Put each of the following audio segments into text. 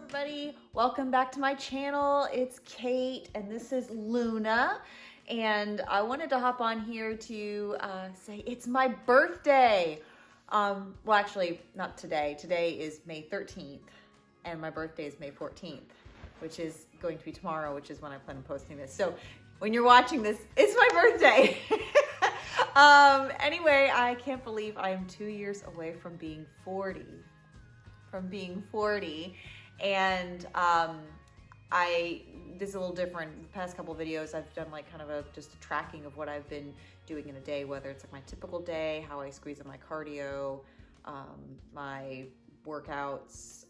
everybody. Welcome back to my channel. It's Kate and this is Luna. And I wanted to hop on here to say it's my birthday. Well, actually, not today. Today is May 13th and my birthday is May 14th, which is going to be tomorrow, which is when I plan on posting this. So when you're watching this, it's my birthday. Anyway, I can't believe I am 2 years away from being 40. And this is a little different. The past couple of videos I've done like kind of just a tracking of what I've been doing in a day, whether it's like my typical day, how I squeeze in my cardio, my workouts.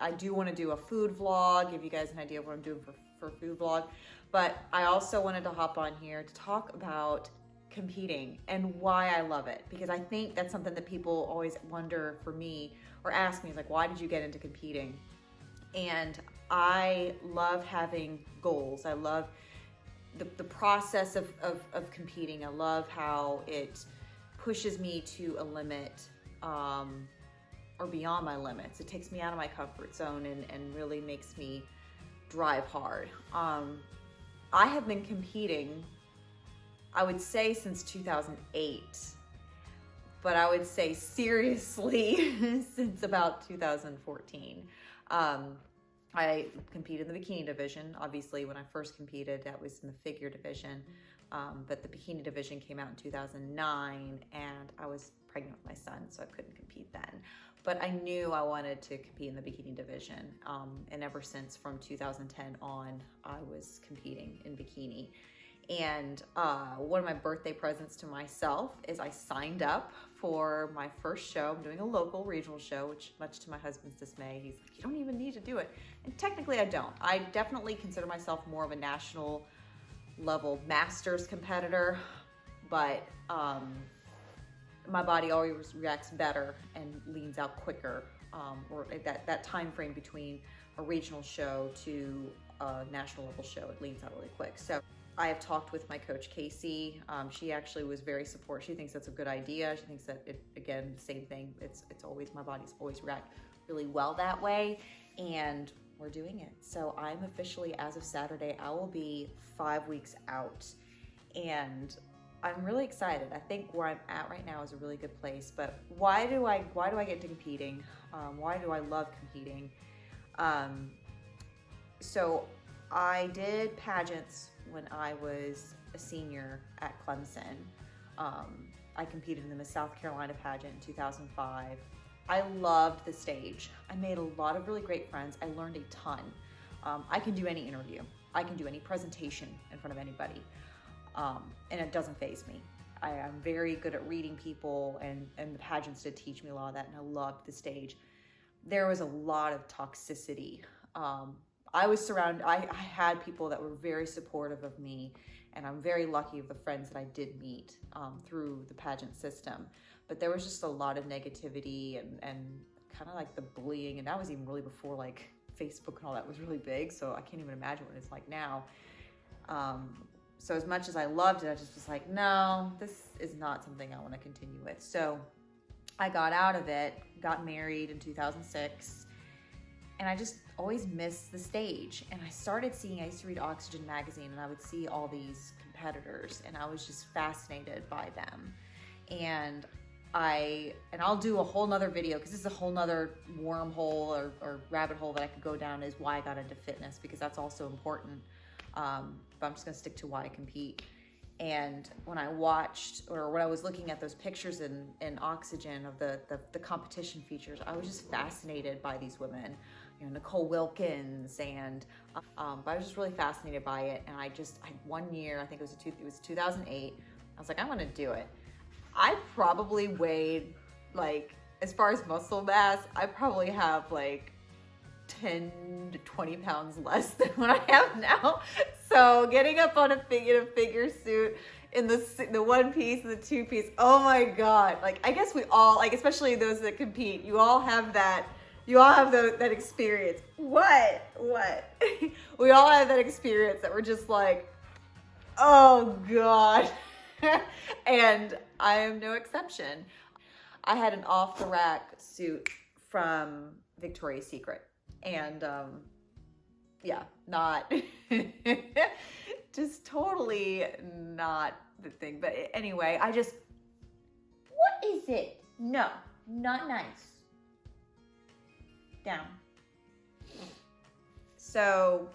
I do want to do a food vlog, give you guys an idea of what I'm doing for a food vlog, but I also wanted to hop on here to talk about competing and why I love it, because I think that's something that people always wonder for me or ask me, is like, why did you get into competing? And I love having goals. I love the process of competing. I love how it pushes me to a limit or beyond my limits. It takes me out of my comfort zone and really makes me drive hard. I have been competing, I would say, since 2008, but I would say seriously since about 2014. I competed in the bikini division. Obviously, when I first competed, that was in the figure division, but the bikini division came out in 2009, and I was pregnant with my son, so I couldn't compete then. But I knew I wanted to compete in the bikini division, and ever since, from 2010 on, I was competing in bikini. And one of my birthday presents to myself is I signed up for my first show. I'm doing a local regional show, which, much to my husband's dismay, he's like, you don't even need to do it. And technically I don't. I definitely consider myself more of a national level masters competitor, but my body always reacts better and leans out quicker, or that time frame between a regional show to a national level show, it leans out really quick. So I have talked with my coach, Casey. She actually was very supportive. She thinks that's a good idea. She thinks that, again, same thing. It's always, my body's always react really well that way, and we're doing it. So I'm officially, as of Saturday, I will be 5 weeks out, and I'm really excited. I think where I'm at right now is a really good place. But why do I get into competing? Why do I love competing? So I did pageants when I was a senior at Clemson. I competed in the Miss South Carolina pageant in 2005. I loved the stage. I made a lot of really great friends. I learned a ton. I can do any interview. I can do any presentation in front of anybody. And it doesn't faze me. I am very good at reading people, and the pageants did teach me a lot of that, and I loved the stage. There was a lot of toxicity. I was surrounded, I had people that were very supportive of me, and I'm very lucky of the friends that I did meet through the pageant system. But there was just a lot of negativity and kind of like the bullying, and that was even really before like Facebook and all that was really big, so I can't even imagine what it's like now. So as much as I loved it, I just was like, no, this is not something I want to continue with. So I got out of it, got married in 2006, and I just always missed the stage. And I used to read Oxygen magazine, and I would see all these competitors, and I was just fascinated by them. And I'll do a whole nother video, because this is a whole nother wormhole or rabbit hole that I could go down, is why I got into fitness, because that's also important. But I'm just gonna stick to why I compete. And when I watched, or when I was looking at those pictures in Oxygen of the competition features, I was just fascinated by these women, you know, Nicole Wilkins, and but I was just really fascinated by it. And I one year, I think it was 2008, I was like, I'm gonna do it. I probably weighed, like, as far as muscle mass, I probably have like 10 to 20 pounds less than what I have now. So getting up on a figure suit in the one piece and the two piece, oh my God. Like, I guess we all, like, especially those that compete, you all have that experience. What? We all have that experience that we're just like, oh God. And I am no exception. I had an off the rack suit from Victoria's Secret. And yeah, not just totally not the thing. But anyway, what is it? No, not nice. Down. So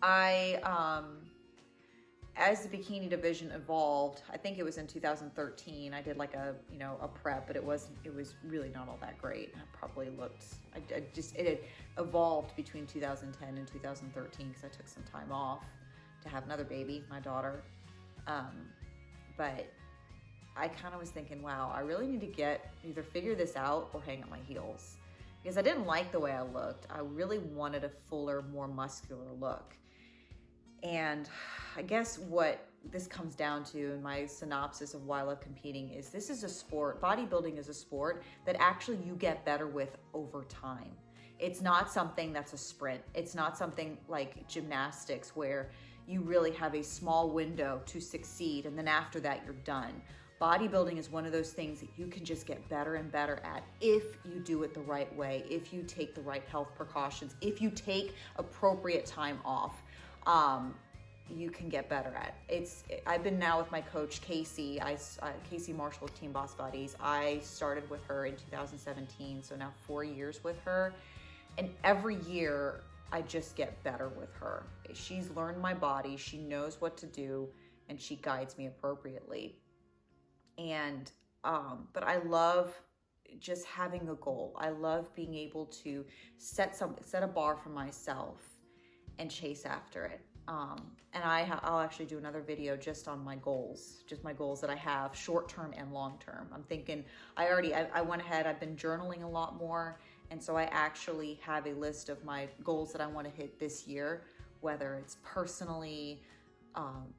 as the bikini division evolved, I think it was in 2013, I did like a prep, but it was really not all that great. It had evolved between 2010 and 2013 because I took some time off to have another baby, my daughter. But I kind of was thinking, wow, I really need to either figure this out or hang up my heels, because I didn't like the way I looked. I really wanted a fuller, more muscular look. And I guess what this comes down to in my synopsis of why I love competing is this is a sport, bodybuilding is a sport that actually you get better with over time. It's not something that's a sprint. It's not something like gymnastics where you really have a small window to succeed and then after that you're done. Bodybuilding is one of those things that you can just get better and better at if you do it the right way, if you take the right health precautions, if you take appropriate time off. You can get better at. I've been now with my coach, Casey, Casey Marshall of Team Boss Buddies. I started with her in 2017, so now 4 years with her. And every year I just get better with her. She's learned my body, she knows what to do, and she guides me appropriately. And, but I love just having a goal. I love being able to set a bar for myself and chase after it. And I'll actually do another video just on my goals that I have short-term and long-term. I'm thinking, I went ahead, I've been journaling a lot more. And so I actually have a list of my goals that I want to hit this year, whether it's personally,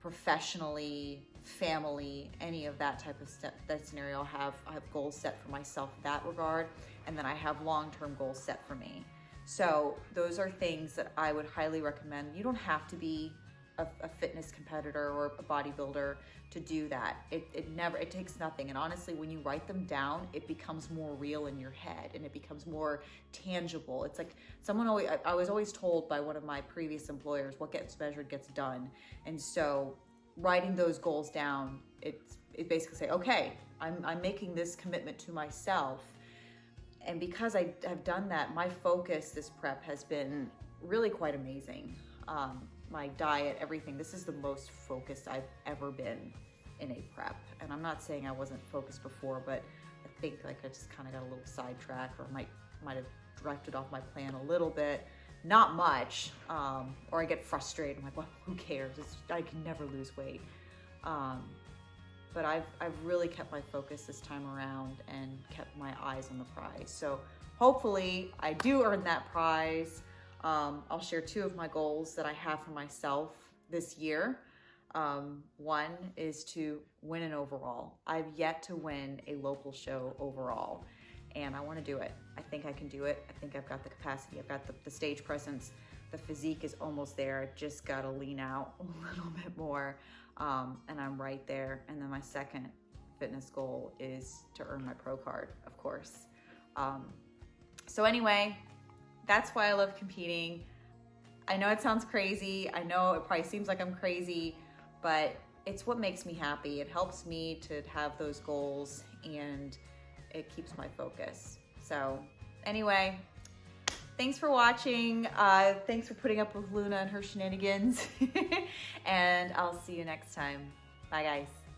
professionally, family, any of that type of that scenario. I have goals set for myself in that regard. And then I have long-term goals set for me. So those are things that I would highly recommend. You don't have to be a fitness competitor or a bodybuilder to do that. It takes nothing. And honestly, when you write them down, it becomes more real in your head and it becomes more tangible. It's like I was always told by one of my previous employers, what gets measured gets done. And so writing those goals down, it basically say, okay, I'm making this commitment to myself. And because I have done that, my focus this prep has been really quite amazing. My diet, everything. This is the most focused I've ever been in a prep. And I'm not saying I wasn't focused before, but I think like I just kind of got a little sidetracked, or might have drifted off my plan a little bit. Not much. Or I get frustrated. I'm like, well, who cares? I can never lose weight. But I've really kept my focus this time around and kept my eyes on the prize. So hopefully I do earn that prize. I'll share 2 of my goals that I have for myself this year. One is to win an overall. I've yet to win a local show overall, and I want to do it. I think I can do it. I think I've got the capacity. I've got the stage presence. The physique is almost there. I just got to lean out a little bit more. And I'm right there. And then my second fitness goal is to earn my pro card, of course. So anyway, that's why I love competing. I know it sounds crazy. I know it probably seems like I'm crazy, but it's what makes me happy. It helps me to have those goals and it keeps my focus. So anyway, thanks for watching. Thanks for putting up with Luna and her shenanigans. And I'll see you next time. Bye guys.